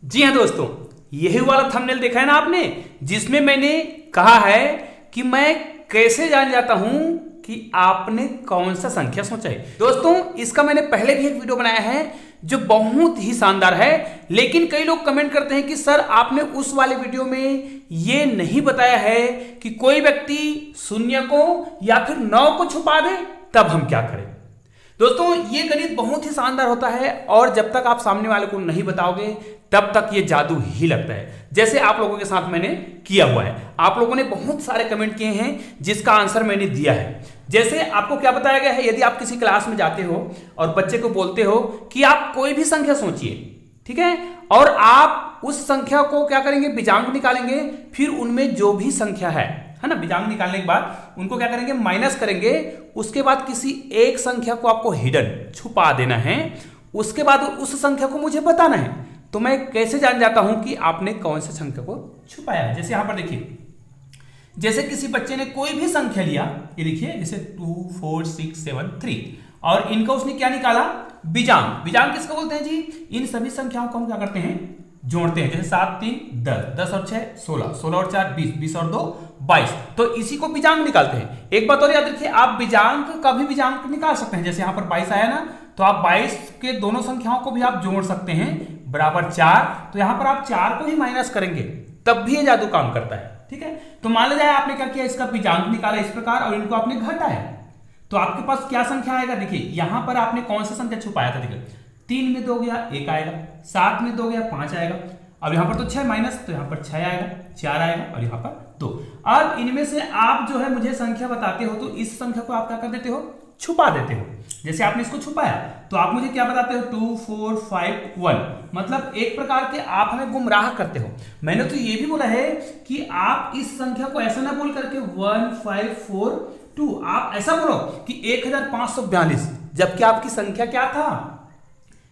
जी हाँ दोस्तों, यही वाला थंबनेल देखा है ना आपने, जिसमें मैंने कहा है कि मैं कैसे जान जाता हूं कि आपने कौन सा संख्या सोचा है। दोस्तों, इसका मैंने पहले भी एक वीडियो बनाया है जो बहुत ही शानदार है, लेकिन कई लोग कमेंट करते हैं कि सर आपने उस वाले वीडियो में ये नहीं बताया है कि कोई व्यक्ति शून्य को या फिर 9 को छुपा दे तब हम क्या करें। दोस्तों, ये गणित बहुत ही शानदार होता है और जब तक आप सामने वाले को नहीं बताओगे तब तक ये जादू ही लगता है, जैसे आप लोगों के साथ मैंने किया हुआ है। आप लोगों ने बहुत सारे कमेंट किए हैं जिसका आंसर मैंने दिया है। जैसे आपको क्या बताया गया है, यदि आप किसी क्लास में जाते हो और बच्चे को बोलते हो कि आप कोई भी संख्या सोचिए, ठीक है, और आप उस संख्या को क्या करेंगे, बीजांक निकालेंगे, फिर उनमें जो भी संख्या है ना, बीजांक निकालने के बाद उनको क्या करेंगे, माइनस करेंगे। उसके बाद किसी एक संख्या को आपको हिडन छुपा देना है, उसके बाद उस संख्या को मुझे बताना है। तो मैं कैसे जान जाता हूं कि आपने कौन सी संख्या को छुपाया है। जैसे यहां पर देखिए, जैसे किसी बच्चे ने कोई भी संख्या लिया, ये लिखिए, जैसे 2 4 6 7 3, और इनका उसने क्या निकाला, बीजांक। बीजांक किसको बोलते हैं जी, इन सभी संख्याओं को हम क्या करते हैं, जोड़ते हैं। जैसे 7 3 10, 10 और 6 16, 16 और 4 20, 20 और 2 22, तो इसी को बीजांक निकालते हैं। एक बात और याद रखिए, आप बीजांक का भी बीजांक निकाल सकते हैं। जैसे यहां पर 22 आया ना, तो आप 22 के दोनों संख्याओं को भी आप जोड़ सकते हैं, बराबर 4। तो यहां पर आप 4 को ही माइनस करेंगे तब भी ये जादू काम करता है, ठीक है। तो मान लिया जाए आपने क्या किया, इसका बीजांक निकाला इस प्रकार और इनको आपने घटाया, तो आपके पास क्या संख्या आएगा। देखिए यहां पर आपने कौन सा संख्या छुपाया था, देखिए 3 में 2 गया 1 आएगा, 7 में 2 गया 5 आएगा, अब यहां पर तो 6 माइनस, तो यहां पर 6 आएगा, 4 आएगा और यहां पर 2। अब इनमें से आप जो है मुझे संख्या बताते हो, तो इस संख्या को आप क्या कर देते हो, छुपा देते हो। जैसे आपने इसको छुपाया तो आप मुझे क्या बताते हो, 2 4 5 1, मतलब एक प्रकार के आप हमें गुमराह करते हो। मैंने तो ये भी बोला है कि आप इस संख्या को ऐसा ना बोल करके 1 5 4 2, आप ऐसा बोलो कि 1542, जबकि आपकी संख्या क्या था,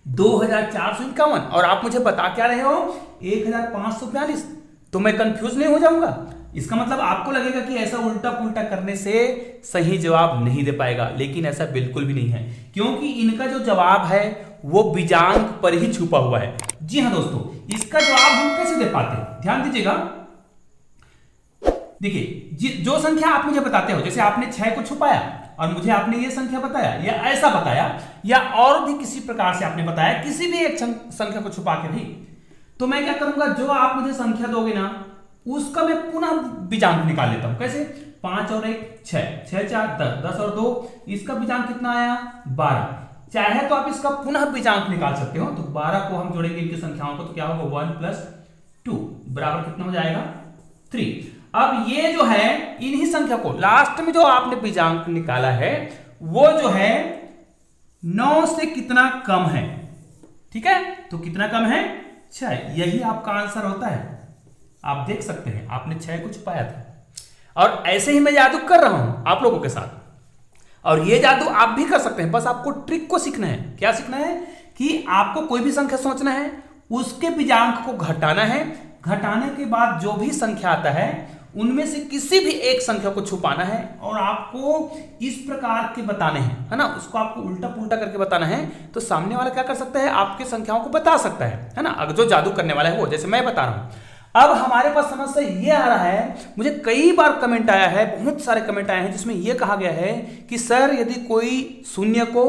2451, और आप मुझे बता क्या रहे हो, 1542। तो मैं कंफ्यूज नहीं हो जाऊंगा। इसका मतलब आपको लगेगा कि ऐसा उल्टा पुल्टा करने से सही जवाब नहीं दे पाएगा, लेकिन ऐसा बिल्कुल भी नहीं है, क्योंकि इनका जो जवाब है वो बीजांक पर ही छुपा हुआ है। जी हाँ दोस्तों, इसका जवाब हम कैसे दे पाते हैं, ध्यान दीजिएगा। देखिए जो संख्या आप मुझे बताते हो, जैसे आपने 6 को छुपाया और मुझे आपने ये संख्या बताया या ऐसा बताया, या और भी किसी प्रकार से आपने बताया, किसी भी एक संख्या को छुपा के भी, तो मैं क्या करूंगा, जो आप मुझे संख्या दोगे ना उसका मैं पुनः बीजांक निकाल लेता हूं। कैसे, 5 और 1 6, 6 4 10, 10 और 2, इसका बीजांक कितना आया, 12। चाहे तो आप इसका पुनः बीजांक निकाल सकते हो, तो 12 को हम जोड़ेंगे इनकी संख्याओं को, तो क्या होगा, 1 + 2 बराबर कितना हो जाएगा, 3। अब ये जो है इन्हीं संख्या को लास्ट में जो आपने बीजांक निकाला है वो जो है 9 से कितना कम है, ठीक है। तो कितना कम है, 6। यही आपका आंसर होता है। आप देख सकते हैं आपने 6 को छुपाया था, और ऐसे ही मैं जादू कर रहा हूं आप लोगों के साथ, और ये जादू आप भी कर सकते हैं। बस आपको ट्रिक को सीखना है। क्या सीखना है कि आपको कोई भी संख्या सोचना है, उसके बीजांक को घटाना है, घटाने के बाद जो भी संख्या आता है उनमें से किसी भी एक संख्या को छुपाना है, और आपको इस प्रकार के बताने हैं, है ना, उसको आपको उल्टा पुल्टा करके बताना है। तो सामने वाला क्या कर सकता है, आपके संख्याओं को बता सकता है ना, अगर जो जादू करने वाला है वो, जैसे मैं बता रहा हूं। अब हमारे पास समस्या ये आ रहा है, मुझे कई बार कमेंट आया है, बहुत सारे कमेंट आए हैं जिसमें यह कहा गया है कि सर यदि कोई 0 को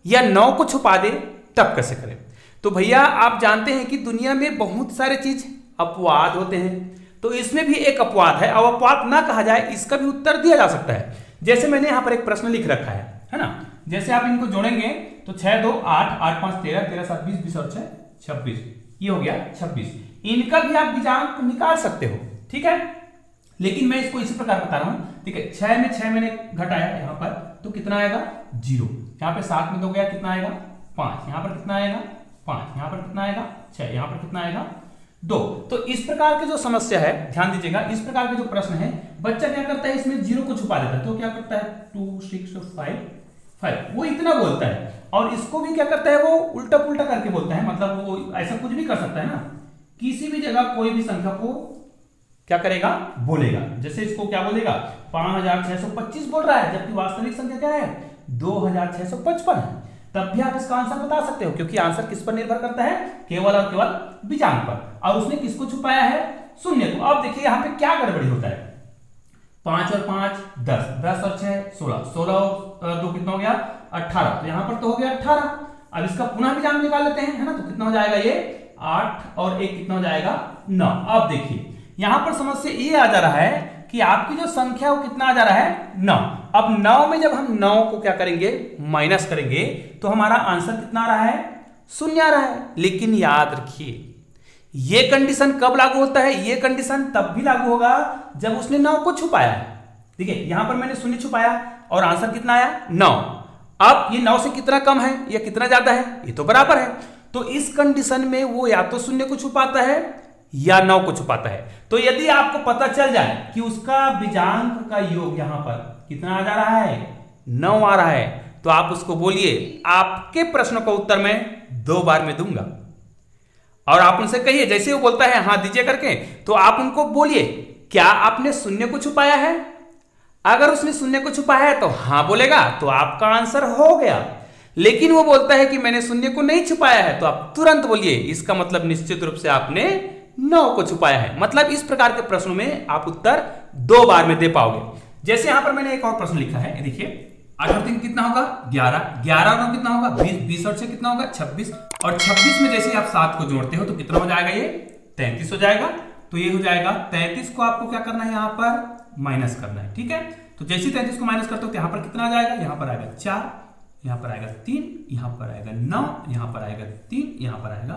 या 9 को छुपा दे तब कैसे करें। तो भैया आप जानते हैं कि दुनिया में बहुत सारे चीज अपवाद होते हैं, तो इसमें भी एक अपवाद है। और अपवाद ना कहा जाए, इसका भी उत्तर दिया जा सकता है। जैसे मैंने यहां पर एक प्रश्न लिख रखा है ना, जैसे आप इनको जोड़ेंगे तो 6 2 8, 8 5 13, 13 7 20, 20 और 6 26, ये हो गया 26। इनका भी आप बीजांक निकाल सकते हो, ठीक है, लेकिन मैं इसको इसी प्रकार बता रहा हूं, ठीक है। 6 में 6 मैंने घटाया यहां पर, तो कितना आएगा, 0। यहां पे 7 में 2 गया, कितना आएगा, 5। यहां पर कितना आएगा, 5। यहां पर कितना आएगा, 6। यहां पर कितना आएगा, 2। तो इस प्रकार की जो समस्या है, ध्यान दीजिएगा, इस प्रकार के जो प्रश्न है, बच्चा क्या करता है, इसमें 0 को छुपा देता है। तो क्या करता है, 2 6 5 5, वो इतना बोलता है, और इसको भी क्या करता है, वो उल्टा पुल्टा करके बोलता है, मतलब वो ऐसा कुछ भी कर सकता है ना, किसी भी जगह कोई भी संख्या को क्या करेगा, बोलेगा। जैसे इसको क्या बोलेगा, 5625 बोल रहा है, जबकि वास्तविक संख्या क्या है, 2655 है। तब भी आप इसका आंसर बता सकते हो, क्योंकि आंसर किस पर निर्भर करता है, केवल और केवल विजांक पर। और उसने किसको छुपाया है, शून्य को। अब देखिए यहाँ पे क्या गड़बड़ी होता है, 5 और 5 10, 10 और 6 16, 16 और 2 कितना हो गया 18, तो यहां पर तो हो गया 18। अब इसका पुनः विजांक निकाल लेते हैं, है ना, तो कितना हो जाएगा ये 8 और 1 कितना हो जाएगा 9। अब देखिए यहां पर समस्या ये आ जा रहा है कि आपकी जो संख्या वो कितना आ जा रहा है 9। अब 9 में जब हम 9 को क्या करेंगे, माइनस करेंगे, तो हमारा आंसर कितना आ रहा है, शून्य आ रहा है। लेकिन याद रखिए ये कंडीशन कब लागू होता है, ये कंडीशन तब भी लागू होगा जब उसने 9 को छुपाया है। ठीक है, यहां पर मैंने शून्य छुपाया और आंसर कितना आया 9। अब ये 9 से कितना कम है या कितना ज्यादा है, ये तो बराबर है। तो इस कंडीशन में वो या तो शून्य को छुपाता है या 9 को छुपाता है। तो यदि आपको पता चल जाए कि उसका विजांक का योग यहां पर कितना आ जा रहा है 9 आ रहा है, तो आप उसको बोलिए आपके प्रश्न का उत्तर मैं 2 बार में दूंगा। और आप उनसे कहिए, जैसे वो बोलता है हाँ दीजिए करके, तो आप उनको बोलिए क्या आपने शून्य को छुपाया है। अगर उसने शून्य को छुपाया है तो हाँ बोलेगा, तो आपका आंसर हो गया। लेकिन वो बोलता है कि मैंने शून्य को नहीं छुपाया है, तो आप तुरंत बोलिए इसका मतलब निश्चित रूप से आपने 9 को छुपाया है। मतलब इस प्रकार के प्रश्नों में आप उत्तर 2 बार में दे पाओगे। जैसे यहां पर मैंने एक और प्रश्न लिखा है, देखिए 8 और 3 कितना होगा 11, 11 और 9 कितना होगा 20, 20 और 6 कितना होगा 26, और 26 में जैसे आप 7 को जोड़ते हो तो कितना हो जाएगा ये 33 हो जाएगा। तो ये हो जाएगा 33 को आपको क्या करना है, यहाँ पर माइनस करना है। ठीक है, तो जैसे 33 को माइनस करते हो तो यहाँ पर कितना आ जाएगा, यहाँ पर आएगा 4, यहाँ पर आएगा 3, यहाँ पर आएगा 9, यहाँ पर आएगा 3, यहाँ पर आएगा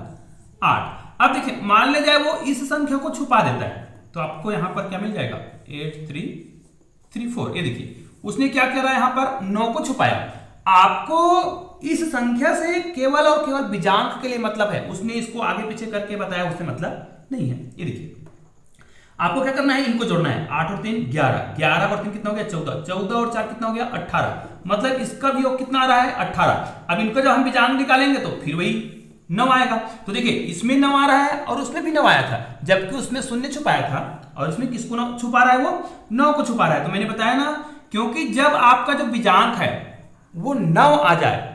8। अब देखिए मान ले जाए वो इस संख्या को छुपा देता है, तो आपको यहाँ पर क्या मिल जाएगा 8334। ये देखिए उसने क्या करा, यहां पर 9 को छुपाया। आपको इस संख्या से केवल और केवल विजांक के लिए मतलब है, उसने इसको आगे पीछे करके बताया उससे मतलब नहीं है। ये देखिए आपको क्या करना है, इनको जोड़ना है। 8 और 3 11, 11 और 3 कितना हो गया 14, 14 और 4 कितना हो गया 18। मतलब इसका भी योग कितना आ रहा है 18। अब इनको जब हम विजांक निकालेंगे तो फिर वही 9 आएगा। तो देखिए इसमें 9 आ रहा है और उसमें भी 9 आया था, जबकि उसमें शून्य छुपाया था और इसमें किसको छुपा रहा है, वो 9 को छुपा रहा है। तो मैंने बताया ना, क्योंकि जब आपका जो विजांक है वो 9 आ जाए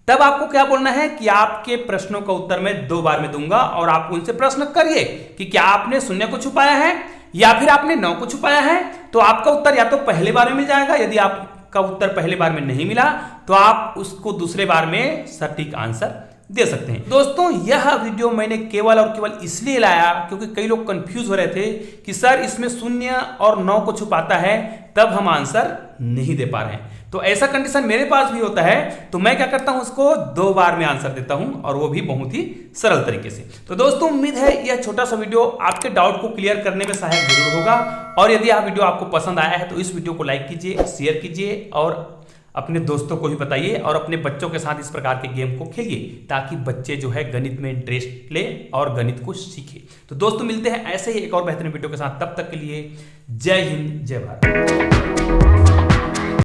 तब आपको क्या बोलना है कि आपके प्रश्नों का उत्तर मैं 2 बार में दूंगा। और आप उनसे प्रश्न करिए कि क्या आपने शून्य को छुपाया है या फिर आपने 9 को छुपाया है। तो आपका उत्तर या तो पहले बार में मिल जाएगा, यदि आपका उत्तर पहले बार में नहीं मिला तो आप उसको दूसरे बार में सटीक आंसर दे सकते हैं। दोस्तों यह वीडियो मैंने केवल और केवल इसलिए लाया क्योंकि कई लोग कंफ्यूज हो रहे थे कि सर इसमें 0 और 9 को छुपाता है तब हम आंसर नहीं दे पा रहे हैं। तो ऐसा कंडीशन मेरे पास भी होता है, तो मैं क्या करता हूं उसको 2 बार में आंसर देता हूं, और वो भी बहुत ही सरल तरीके से। तो दोस्तों उम्मीद है यह छोटा सा वीडियो आपके डाउट को क्लियर करने में सहायक जरूर होगा। और यदि यह वीडियो आपको पसंद आया है तो इस वीडियो को लाइक कीजिए, शेयर कीजिए और अपने दोस्तों को भी बताइए, और अपने बच्चों के साथ इस प्रकार के गेम को खेलिए ताकि बच्चे जो है गणित में इंटरेस्ट ले और गणित को सीखे। तो दोस्तों मिलते हैं ऐसे ही एक और बेहतरीन वीडियो के साथ, तब तक के लिए जय हिंद जय भारत।